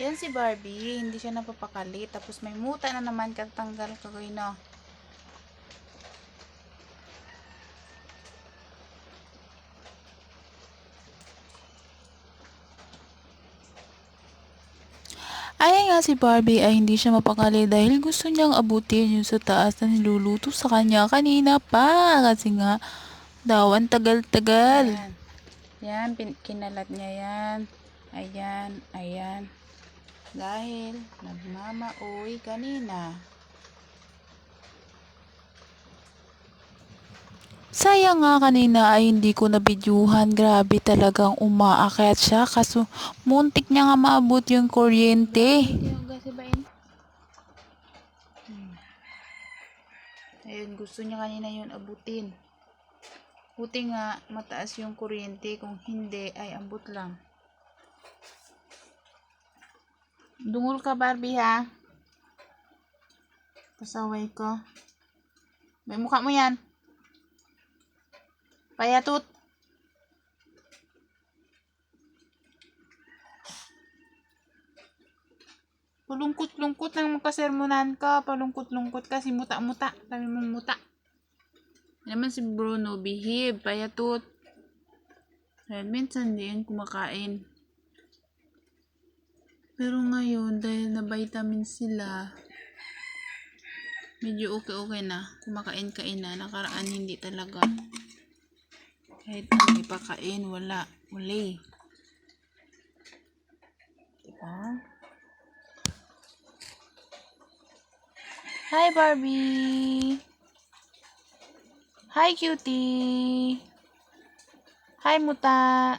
Yan si Barbie, hindi siya napapakali. Tapos may muta na naman katanggal kagoy no. Ayan nga si Barbie ay hindi siya mapakali dahil gusto niyang abutin yung sa taas na niluluto sa kanya kanina pa. Kasi nga, daw ang tagal-tagal. Ayan. Yan, kinalat niya yan. Ayan, ayan. Dahil nagmamauwi kanina. Sayang nga kanina ay hindi ko nabidyuhan. Grabe talagang umaakyat siya. Kaso muntik niya nga maabot yung kuryente. Ayun, gusto niya kanina yun abutin. Buti nga mataas yung kuryente. Kung hindi ay ambot lang. Dungol ka, Barbie, ha? Pasaway ko. May mukha mo yan. Payatot. Palungkot-lungkot nang makasermonan ka. Palungkot-lungkot ka. Si muta-muta. Sabi mong muta. Naman si Bruno, behave. Payatot. Kaya minsan di yan kumakain. Pero ngayon, dahil na vitamin sila, medyo okay na. Kumakain-kain na. Nakaraan hindi talaga. Kahit ang ipakain, wala. Uli. Diba? Hi, Barbie! Hi, cutie! Hi, muta!